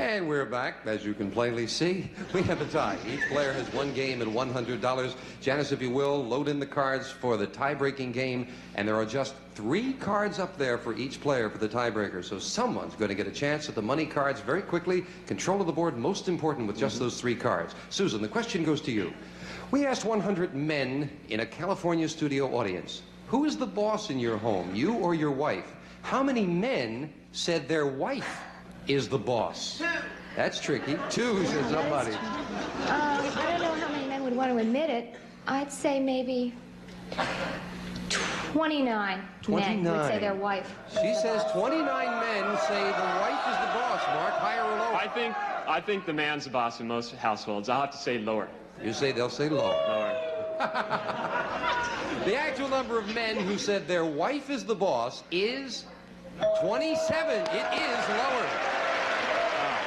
And we're back. As you can plainly see, we have a tie. Each player has one game at $100. Janice, if you will, load in the cards for the tie-breaking game. And there are just 3 cards up there for each player for the tiebreaker. So someone's going to get a chance at the money cards very quickly. Control of the board, most important with just those 3 cards. Susan, the question goes to you. We asked 100 men in a California studio audience, who is the boss in your home, you or your wife? How many men said their wife is the boss? 2. That's tricky. 2, said somebody. I don't know how many men would want to admit it. I'd say maybe 29 men would say their wife. She says 29 men say the wife is the boss. Mark, higher or lower? I think the man's the boss in most households. I'll have to say lower. You say they'll say lower. Lower. The actual number of men who said their wife is the boss is 27. It is lower.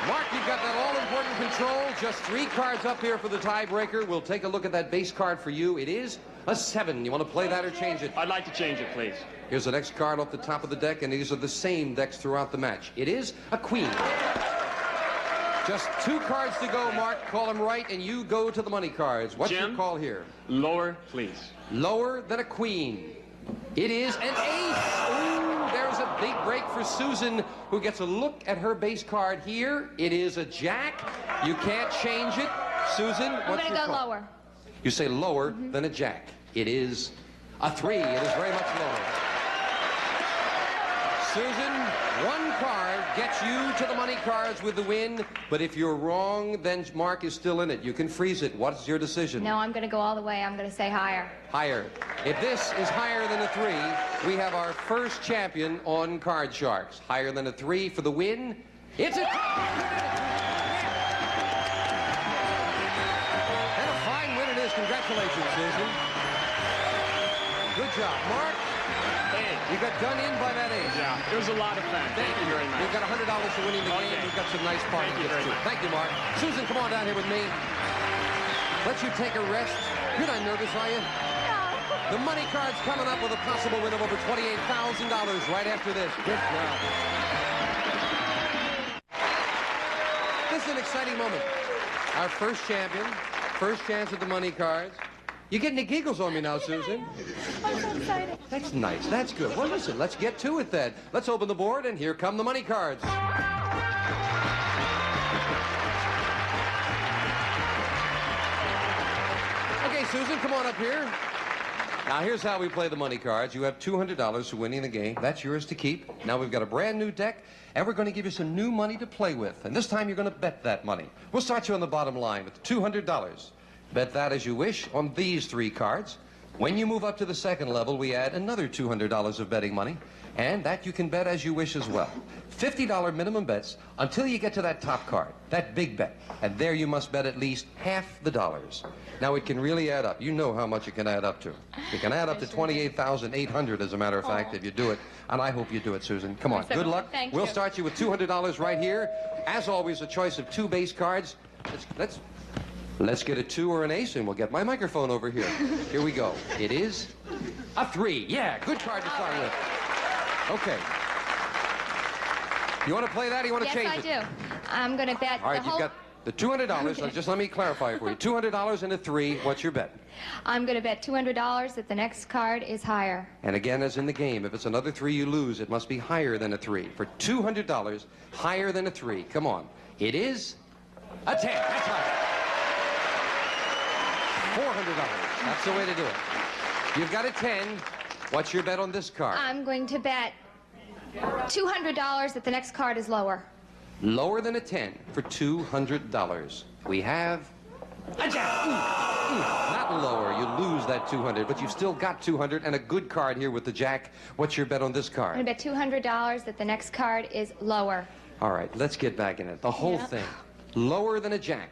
Mark, you've got that all-important control. Just 3 cards up here for the tiebreaker. We'll take a look at that base card for you. It is a 7. You want to play that or change it? I'd like to change it, please. Here's the next card off the top of the deck, and these are the same decks throughout the match. It is a queen. Just 2 cards to go, Mark. Call them right, and you go to the money cards. What's Jim, your call here? Lower, please. Lower than a queen. It is an ace. Ooh, there's a big break for Susan, who gets a look at her base card here. It is a jack. You can't change it. Susan, what's your call? I'm going to go lower. You say lower than a jack. It is a 3. It is very much lower. Susan, 1 card gets you to the money cards with the win, but if you're wrong, then Mark is still in it. You can freeze it. What's your decision? No, I'm going to go all the way. I'm going to say higher. Higher. If this is higher than a 3, we have our first champion on Card Sharks. Higher than a 3 for the win. It's a... And a fine win it is. Congratulations, Susan. Good job. Mark? Hey. You got done in by that ace. Yeah, it was a lot of fun. Thank you very much. We've got $100 for winning the game. We've got some nice party gifts too. Thank you, Mark. Susan, come on down here with me. Let you take a rest. You're not nervous, are you? No. The money card's coming up with a possible win of over $28,000 right after this. Good job. This is an exciting moment. Our first champion, first chance at the money cards. You're getting the giggles on me now, Susan. I'm so excited. That's nice. That's good. Well, listen, let's get to it then. Let's open the board, and here come the money cards. Okay, Susan, come on up here. Now, here's how we play the money cards. You have $200 for winning the game. That's yours to keep. Now, we've got a brand new deck, and we're going to give you some new money to play with. And this time, you're going to bet that money. We'll start you on the bottom line with $200. Bet that as you wish on these 3 cards. When you move up to the second level, we add another $200 of betting money, and that you can bet as you wish as well. $50 minimum bets until you get to that top card, that big bet, and there you must bet at least half the dollars. Now, it can really add up. You know how much it can add up to. It can add up to $28,800, as a matter of fact, if you do it, and I hope you do it, Susan. Come on, good luck. We'll start you with $200 right here. As always, a choice of 2 base cards. Let's get a 2 or an ace, and we'll get my microphone over here. Here we go. It is a 3. Yeah, good card to start with. Okay. You want to play that, or you want to change it? Yes, I do. I'm going to bet All right, you've got the $200. Now, just let me clarify for you. $200 and a 3. What's your bet? I'm going to bet $200 that the next card is higher. And again, as in the game, if it's another 3 you lose, it must be higher than a 3. For $200, higher than a 3. Come on. It is a 10. That's higher. $400. That's the way to do it. You've got a 10. What's your bet on this card? I'm going to bet $200 that the next card is lower. Lower than a 10 for $200. We have a jack. Not lower. You lose that 200, but you've still got 200 and a good card here with the jack. What's your bet on this card? I'm going to bet $200 that the next card is lower. All right, let's get back in it. The whole thing. Lower than a jack.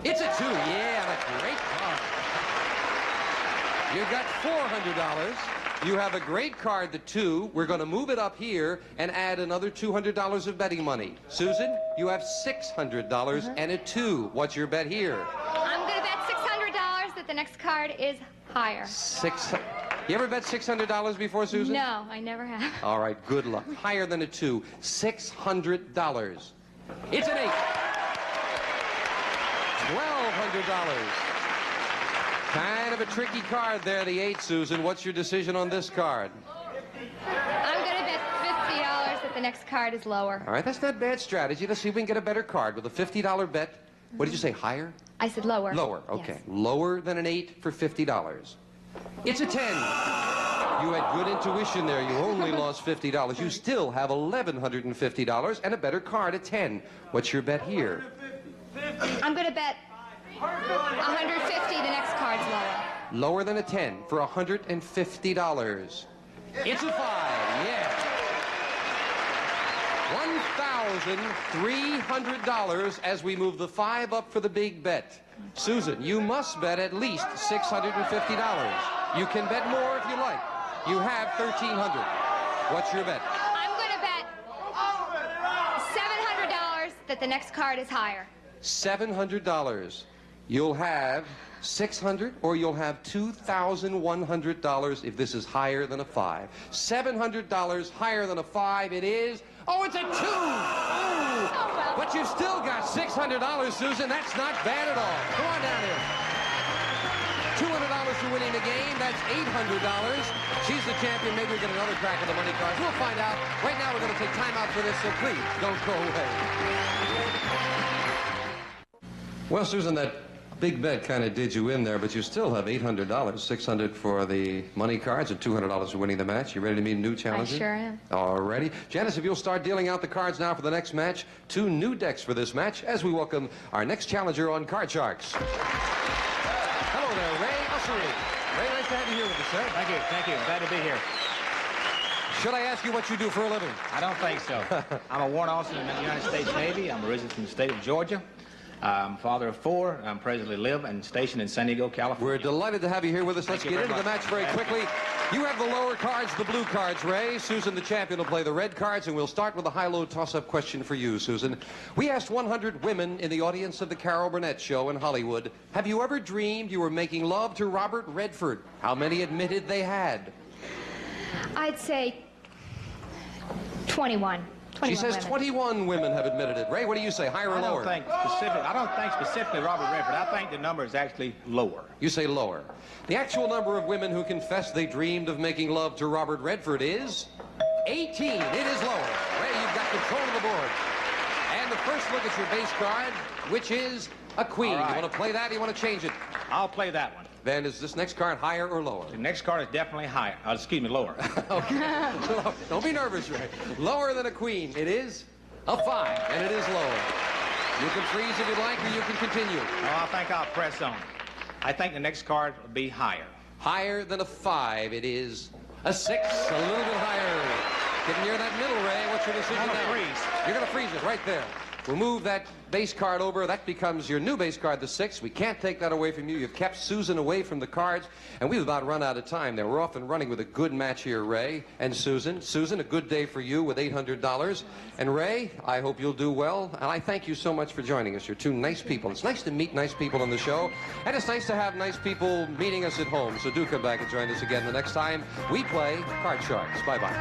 It's a 2. Yeah, that's a great card. You've got $400. You have a great card, the 2. We're going to move it up here and add another $200 of betting money. Susan, you have $600 and a 2. What's your bet here? I'm going to bet $600 that the next card is higher. You ever bet $600 before, Susan? No, I never have. All right, good luck. Higher than a 2. $600. It's an 8. Kind of a tricky card there, the 8, Susan. What's your decision on this card? I'm going to bet $50 that the next card is lower. All right, that's not bad strategy. Let's see if we can get a better card with a $50 bet. What did you say, higher? I said lower. Lower, okay. Yes. Lower than an 8 for $50. It's a 10. You had good intuition there. You only lost $50. You still have $1,150 and a better card at 10. What's your bet here? I'm going to bet $150 the next card's lower. Lower than a 10 for $150. It's a 5, yeah. $1,300 as we move the 5 up for the big bet. Susan, you must bet at least $650. You can bet more if you like. You have $1,300. What's your bet? I'm going to bet $700 that the next card is higher. $700. You'll have $600 or you'll have $2,100 if this is higher than a 5. $700 higher than a 5 it is. Oh, it's a 2! Ooh. Oh, well. But you've still got $600, Susan. That's not bad at all. Come on down here. $200 for winning the game. That's $800. She's the champion. Maybe we'll get another crack at the money cards. We'll find out. Right now, we're going to take time out for this, so please don't go away. Well, Susan, that big bet kind of did you in there, but you still have $800, $600 for the money cards and $200 for winning the match. You ready to meet a new challenger? I sure am. All righty. Janice, if you'll start dealing out the cards now for the next match. 2 new decks for this match as we welcome our next challenger on Card Sharks. Hello there, Ray Ussery. Ray, nice to have you here with us, sir. Thank you, thank you. Glad to be here. Should I ask you what you do for a living? I don't think so. I'm a warrant officer in the United States Navy. I'm originally from the state of Georgia. I'm father of 4. I'm presently live and stationed in San Diego, California. We're delighted to have you here with us. Let's Thank get you into the very match much. very quickly. You have the lower cards, the blue cards, Ray. Susan, the champion, will play the red cards, and we'll start with a high-low toss-up question for you, Susan. We asked 100 women in the audience of the Carol Burnett Show in Hollywood, have you ever dreamed you were making love to Robert Redford? How many admitted they had? I'd say 21. She says women. 21 women have admitted it. Ray, what do you say, higher or I lower? don't think specifically Robert Redford. I think the number is actually lower. You say lower. The actual number of women who confessed they dreamed of making love to Robert Redford is 18. It is lower. Ray, you've got control of the board. And the first look at your base card, which is a queen. All right. You want to play that or you want to change it? I'll play that one. Then is this next card higher or lower? The next card is definitely higher. Lower. Okay. Don't be nervous, Ray. Lower than a queen. It is a 5, and it is lower. You can freeze if you like, or you can continue. Oh, I think I'll press on. I think the next card will be higher. Higher than a 5. It is a 6, a little bit higher. Getting near that middle, Ray. What's your decision I'm now? gonna freeze. You're going to freeze it right there. We'll move that base card over. That becomes your new base card, the 6. We can't take that away from you. You've kept Susan away from the cards, and we've about run out of time there. We're off and running with a good match here, Ray and Susan. Susan, a good day for you with $800. And Ray, I hope you'll do well. And I thank you so much for joining us. You're 2 nice people. It's nice to meet nice people on the show, and it's nice to have nice people meeting us at home. So do come back and join us again the next time we play Card Sharks. Bye-bye.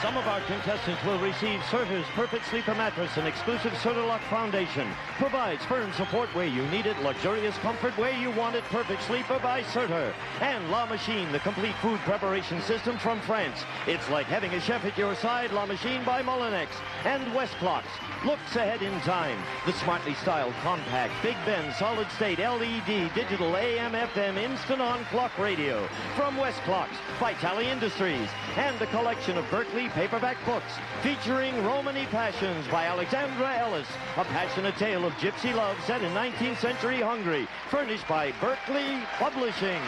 Some of our contestants will receive Serta's Perfect Sleeper Mattress, an exclusive Serta-Lock foundation. Provides firm support where you need it, luxurious comfort where you want it. Perfect Sleeper by Serta. And La Machine, the complete food preparation system from France. It's like having a chef at your side. La Machine by Molinex. And West Clocks. Looks ahead in time. The smartly styled, compact, Big Ben, solid-state, LED, digital, AM, FM, instant-on clock radio. From West Clocks, Vitale Industries. And a collection of Berkeley paperback books featuring Romany Passions by Alexandra Ellis, a passionate tale of gypsy love set in 19th century Hungary, furnished by Berkeley Publishing.